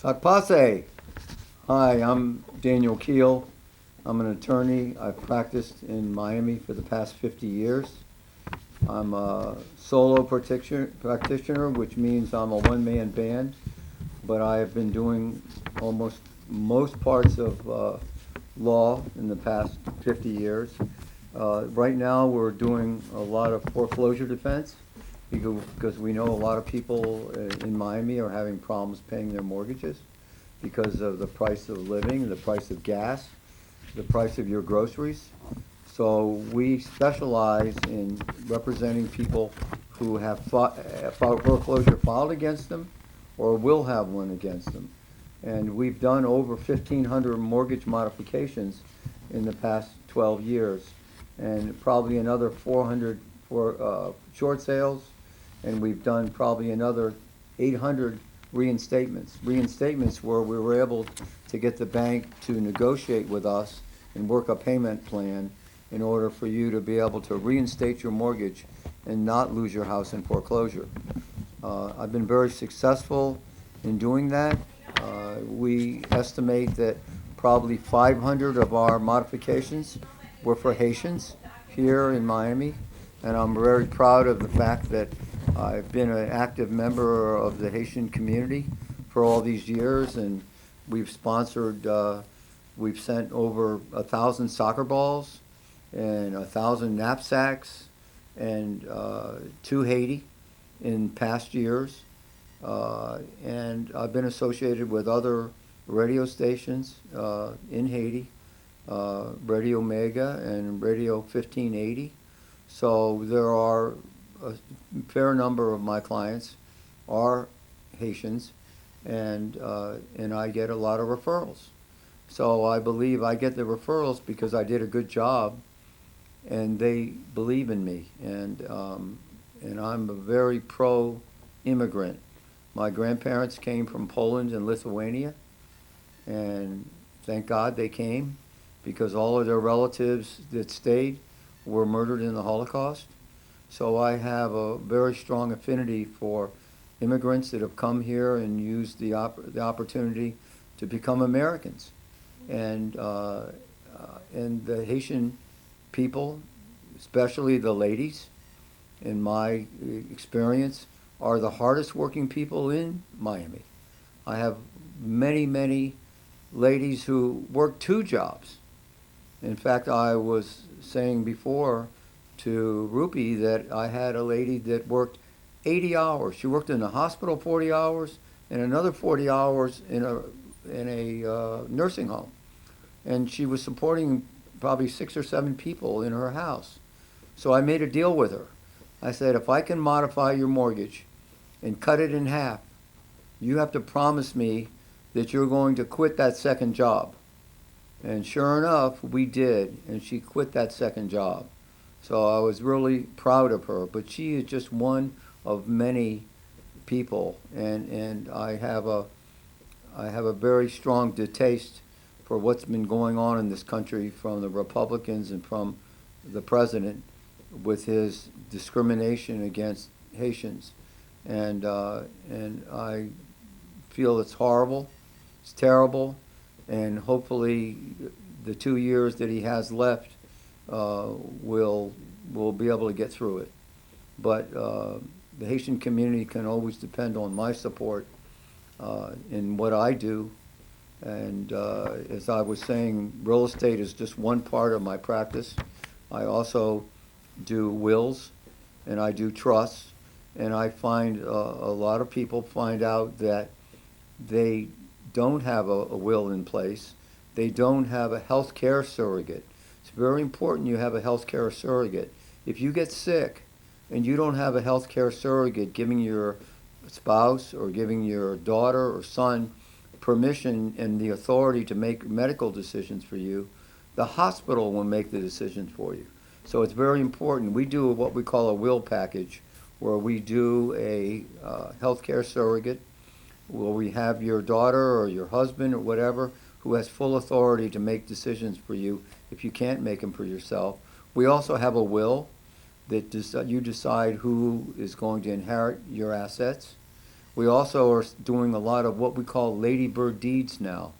Sakpase. Hi, I'm Daniel KEIL. I'm an attorney. I've practiced in Miami for the past 50 years. I'm a solo practitioner, which means I'm a one-man band, but I have been doing almost most parts of law in the past 50 years. Right now, we're doing a lot of foreclosure defense because we know a lot of people in Miami are having problems paying their mortgages because of the price of living, the price of gas, the price of your groceries. So we specialize in representing people who have foreclosure filed against them or will have one against them. And we've done over 1,500 mortgage modifications in the past 12 years, and probably another 400 for short sales, and we've done probably another 800 reinstatements. Reinstatements where we were able to get the bank to negotiate with us and work a payment plan in order for you to be able to reinstate your mortgage and not lose your house in foreclosure. I've been very successful in doing that. We estimate that probably 500 of our modifications were for Haitians here in Miami, and I'm very proud of the fact that I've been an active member of the Haitian community for all these years, and we've sponsored, we've sent over 1,000 soccer balls and 1,000 knapsacks and to Haiti in past years. And I've been associated with other radio stations in Haiti, Radio Mega and Radio 1580. So there are a fair number of my clients are Haitians, and I get a lot of referrals. So I believe I get the referrals because I did a good job, and they believe in me, and I'm a very pro-immigrant. My grandparents came from Poland and Lithuania, and thank God they came because all of their relatives that stayed were murdered in the Holocaust. So I have a very strong affinity for immigrants that have come here and used the opportunity to become Americans. And the Haitian people, especially the ladies, in my experience, are the hardest working people in Miami. I have many, many ladies who work 2 jobs. In fact, I was saying before to Rupi that I had a lady that worked 80 hours. She worked in the hospital 40 hours and another 40 hours in a nursing home. And she was supporting probably 6 or 7 people in her house. So I made a deal with her. I said, if I can modify your mortgage and cut it in half, you have to promise me that you're going to quit that second job. And sure enough, we did, and she quit that second job. So I was really proud of her, but she is just one of many people, and I have a very strong distaste for what's been going on in this country from the Republicans and from the president with his discrimination against Haitians. And I feel it's horrible, it's terrible, and hopefully the 2 years that he has left will be able to get through it. But the Haitian community can always depend on my support in what I do. And as I was saying, real estate is just one part of my practice. I also do wills, and I do trusts, and I find a lot of people find out that they don't have a will in place. They don't have a health care surrogate. It's very important you have a health care surrogate. If you get sick and you don't have a health care surrogate giving your spouse or giving your daughter or son permission and the authority to make medical decisions for you, the hospital will make the decisions for you. So it's very important. We do what we call a will package, where we do a healthcare surrogate, where we have your daughter or your husband or whatever who has full authority to make decisions for you if you can't make them for yourself. We also have a will that you decide who is going to inherit your assets. We also are doing a lot of what we call ladybird deeds now.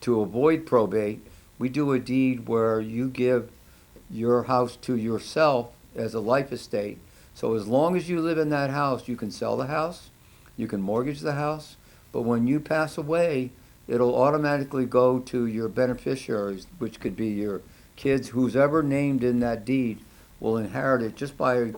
To avoid probate, we do a deed where you give your house to yourself as a life estate. So as long as you live in that house, you can sell the house, you can mortgage the house, but when you pass away, it'll automatically go to your beneficiaries, which could be your kids, who's ever named in that deed will inherit it just by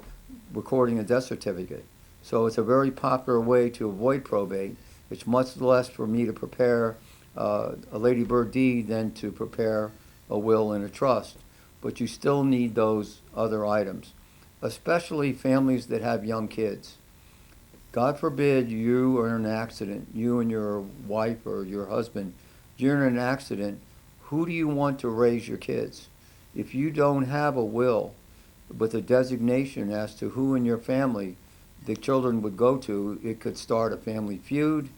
recording a death certificate. So it's a very popular way to avoid probate. It's much less for me to prepare a ladybird deed than to prepare a will and a trust. But you still need those other items, especially families that have young kids. God forbid you are in an accident, you and your wife or your husband, you're in an accident, who do you want to raise your kids? If you don't have a will with a designation as to who in your family the children would go to, it could start a family feud.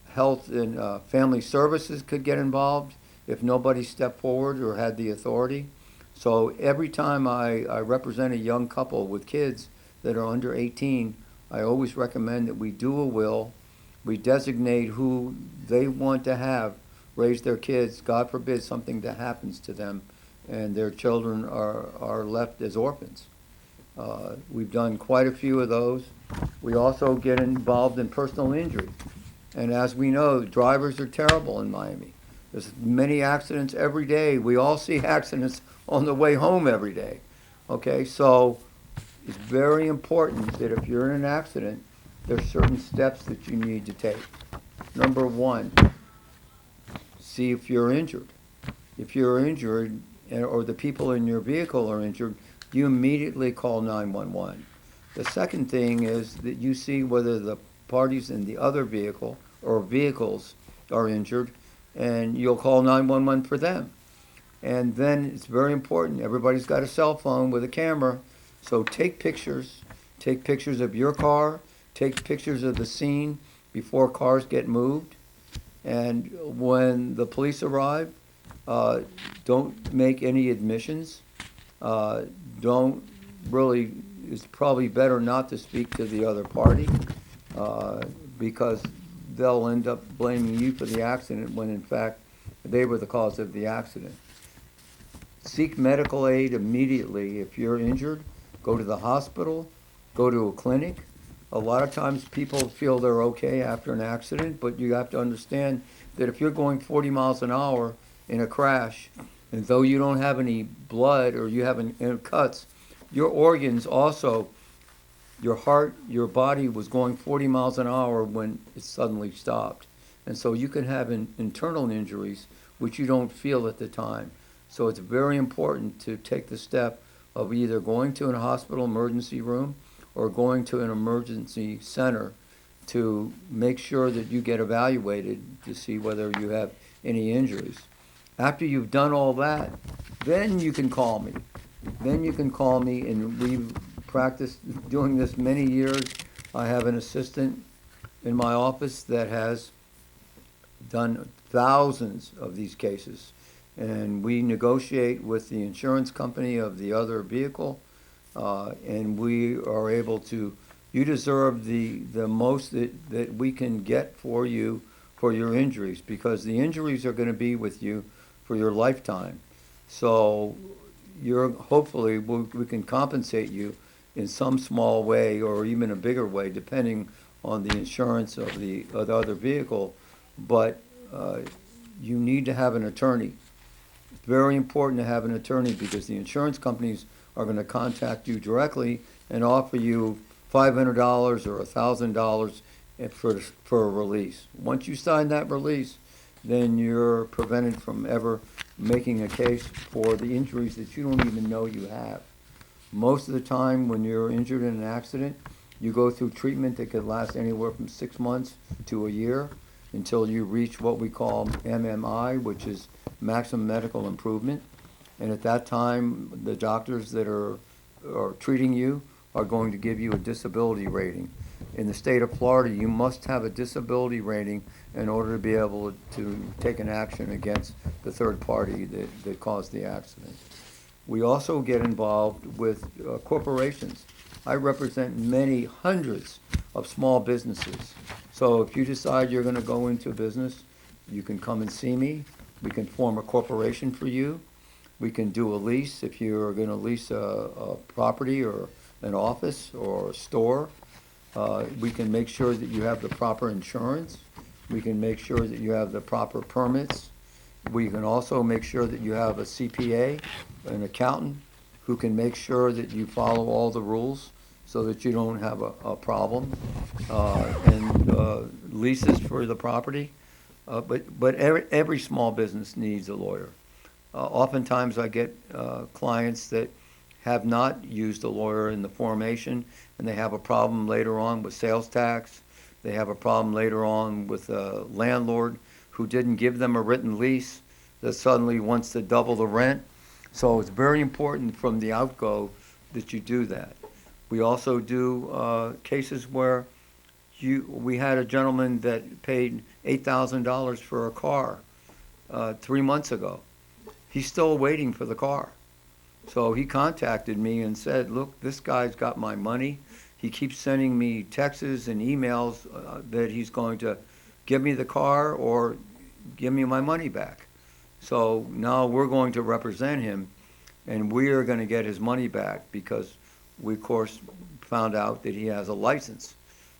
Health and family services could get involved if nobody stepped forward or had the authority. So every time I represent a young couple with kids that are under 18, I always recommend that we do a will, we designate who they want to have raise their kids. God forbid something that happens to them and their children are left as orphans. We've done quite a few of those. We also get involved in personal injury. And as we know, drivers are terrible in Miami. There's many accidents every day. We all see accidents on the way home every day. Okay, so it's very important that if you're in an accident, there's certain steps that you need to take. Number one, see if you're injured. If you're injured or the people in your vehicle are injured, you immediately call 911. The second thing is that you see whether the parties in the other vehicle or vehicles are injured, and you'll call 911 for them. And then it's very important, everybody's got a cell phone with a camera, so take pictures of your car, take pictures of the scene before cars get moved, and when the police arrive, don't make any admissions. Don't really, it's probably better not to speak to the other party because they'll end up blaming you for the accident when in fact they were the cause of the accident. Seek medical aid immediately. If you're injured, go to the hospital, go to a clinic. A lot of times people feel they're okay after an accident, but you have to understand that if you're going 40 miles an hour in a crash, and though you don't have any blood or you have any cuts, your organs also, your heart, your body was going 40 miles an hour when it suddenly stopped. And so you can have internal injuries which you don't feel at the time. So it's very important to take the step of either going to a hospital emergency room or going to an emergency center to make sure that you get evaluated to see whether you have any injuries. After you've done all that, then you can call me. Then you can call me, and we've practiced doing this many years. I have an assistant in my office that has done thousands of these cases, and we negotiate with the insurance company of the other vehicle, and we are able to, you deserve the most that we can get for you for your injuries, because the injuries are going to be with you for your lifetime. So you're, hopefully we can compensate you in some small way or even a bigger way depending on the insurance of the other vehicle, but you need to have an attorney. It's very important to have an attorney because the insurance companies are going to contact you directly and offer you $500 or $1,000 for a release. Once you sign that release, then you're prevented from ever making a case for the injuries that you don't even know you have. Most of the time when you're injured in an accident, you go through treatment that could last anywhere from 6 months to a year until you reach what we call MMI, which is maximum medical improvement. And at that time, the doctors that are treating you are going to give you a disability rating. In the state of Florida, you must have a disability rating in order to be able to take an action against the third party that caused the accident. We also get involved with corporations. I represent many hundreds of small businesses. So if you decide you're gonna go into business, you can come and see me. We can form a corporation for you. We can do a lease if you're gonna lease a property or an office or a store. We can make sure that you have the proper insurance. We can make sure that you have the proper permits. We can also make sure that you have a CPA, an accountant, who can make sure that you follow all the rules so that you don't have a problem. And leases for the property. But every small business needs a lawyer. Oftentimes I get clients that have not used a lawyer in the formation, and they have a problem later on with sales tax. They have a problem later on with a landlord who didn't give them a written lease that suddenly wants to double the rent. So it's very important from the outgo that you do that. We also do cases where we had a gentleman that paid $8,000 for a car 3 months ago. He's still waiting for the car. So he contacted me and said, look, this guy's got my money. He keeps sending me texts and emails that he's going to give me the car or give me my money back. So now we're going to represent him, and we are going to get his money back because we, of course, found out that he has a license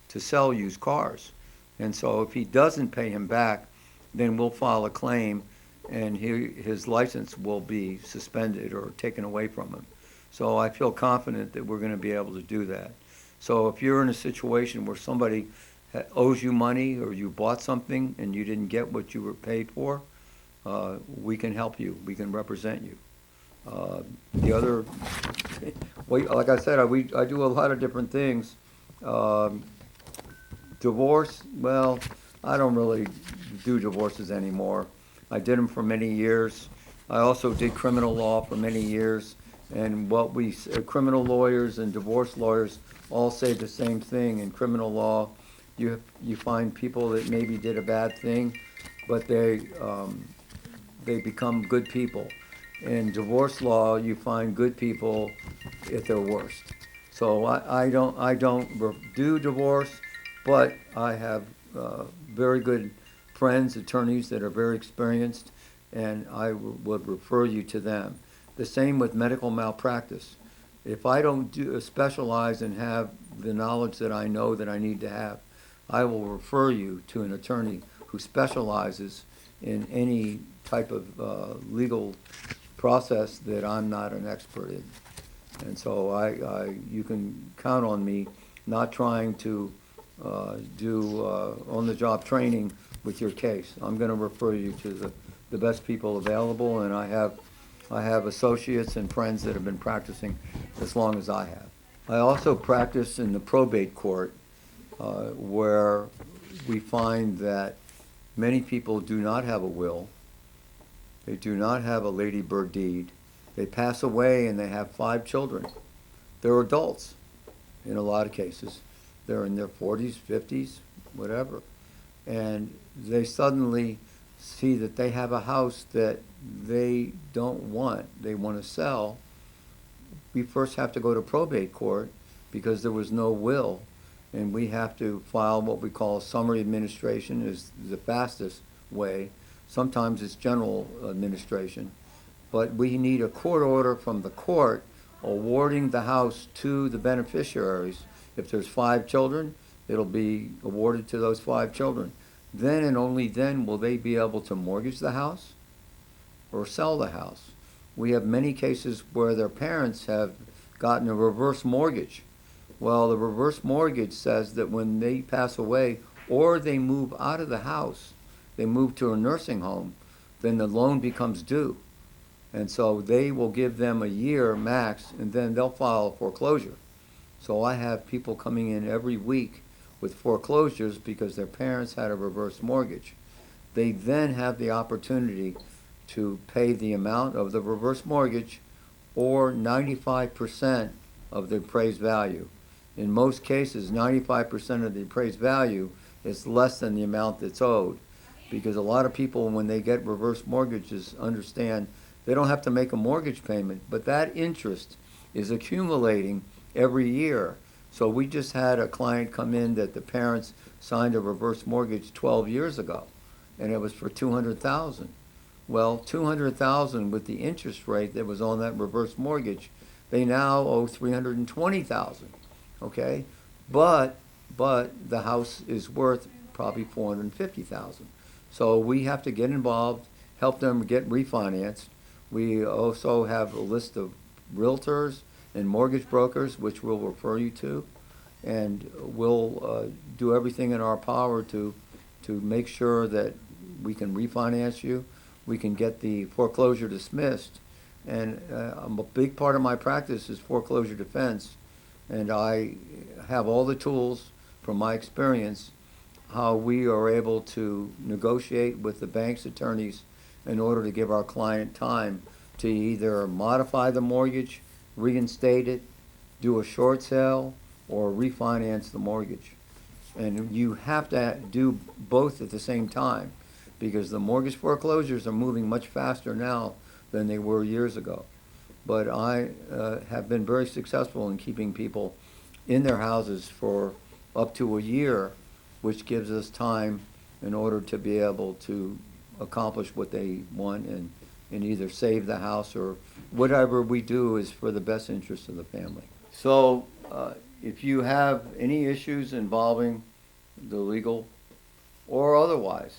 to sell used cars. And so if he doesn't pay him back, then we'll file a claim, and his license will be suspended or taken away from him. So I feel confident that we're going to be able to do that. So if you're in a situation where somebody owes you money or you bought something and you didn't get what you were paid for, we can help you. We can represent you. The other, like I said, I do a lot of different things. Divorce, well, I don't really do divorces anymore. I did them for many years. I also did criminal law for many years. And what criminal lawyers and divorce lawyers all say the same thing. In criminal law, you find people that maybe did a bad thing, but they become good people. In divorce law, you find good people at their worst. So I don't do divorce, but I have very good friends, attorneys that are very experienced, and I would refer you to them. The same with medical malpractice. If I don't specialize and have the knowledge that I know that I need to have, I will refer you to an attorney who specializes in any type of legal process that I'm not an expert in. And so you can count on me not trying to do on-the-job training with your case. I'm going to refer you to the best people available, and I have associates and friends that have been practicing as long as I have. I also practice in the probate court, where we find that many people do not have a will. They do not have a Lady Bird deed. They pass away and they have 5 children. They're adults in a lot of cases. They're in their 40s, 50s, whatever. And they suddenly see that they have a house that they don't want, they want to sell. We first have to go to probate court because there was no will, and we have to file what we call summary administration, is the fastest way. Sometimes it's general administration, but we need a court order from the court awarding the house to the beneficiaries. If there's 5 children, it'll be awarded to those 5 children. Then and only then will they be able to mortgage the house or sell the house. We have many cases where their parents have gotten a reverse mortgage. Well, the reverse mortgage says that when they pass away or they move out of the house, they move to a nursing home, then the loan becomes due. And so they will give them a year max, and then they'll file a foreclosure. So I have people coming in every week with foreclosures because their parents had a reverse mortgage. They then have the opportunity to pay the amount of the reverse mortgage or 95% of the appraised value. In most cases, 95% of the appraised value is less than the amount that's owed, because a lot of people, when they get reverse mortgages, understand they don't have to make a mortgage payment, but that interest is accumulating every year. So we just had a client come in that the parents signed a reverse mortgage 12 years ago, and it was for $200,000. Well, $200,000 with the interest rate that was on that reverse mortgage, they now owe $320,000. Okay, but the house is worth probably $450,000. So we have to get involved, help them get refinanced. We also have a list of realtors and mortgage brokers, which we'll refer you to, and we'll do everything in our power to make sure that we can refinance you, we can get the foreclosure dismissed, and a big part of my practice is foreclosure defense, and I have all the tools from my experience how we are able to negotiate with the bank's attorneys in order to give our client time to either modify the mortgage, reinstate it, do a short sale, or refinance the mortgage. And you have to do both at the same time, because the mortgage foreclosures are moving much faster now than they were years ago. But I have been very successful in keeping people in their houses for up to a year, which gives us time in order to be able to accomplish what they want and either save the house, or whatever we do is for the best interest of the family. So if you have any issues involving the legal or otherwise,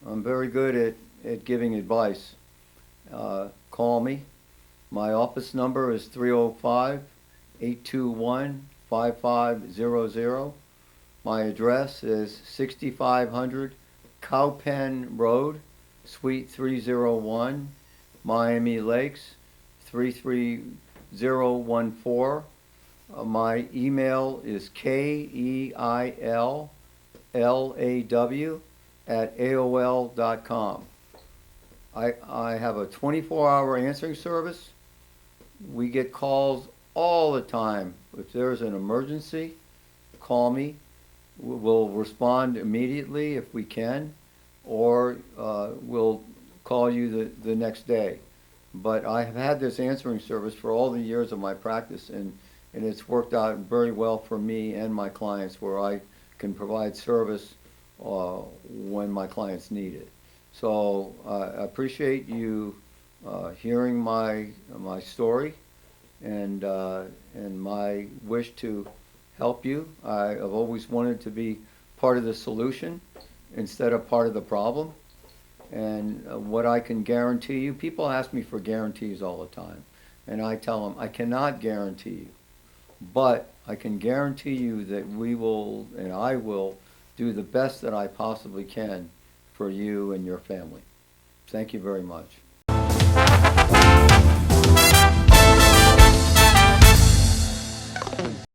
I'm very good at giving advice. Call me. My office number is 305-821-5500. My address is 6500 Cowpen Road, Suite 301, Miami Lakes, 33014. My email is KEILLAW@AOL.com. I have a 24-hour answering service. We get calls all the time. If there's an emergency, call me. We'll respond immediately if we can, or we'll call you the next day. But I have had this answering service for all the years of my practice, and it's worked out very well for me and my clients, where I can provide service when my clients need it. So I appreciate you hearing my story and my wish to help you. I have always wanted to be part of the solution instead of part of the problem. And what I can guarantee you, people ask me for guarantees all the time, and I tell them I cannot guarantee you, but I can guarantee you that we will, and I will, do the best that I possibly can for you and your family. Thank you very much.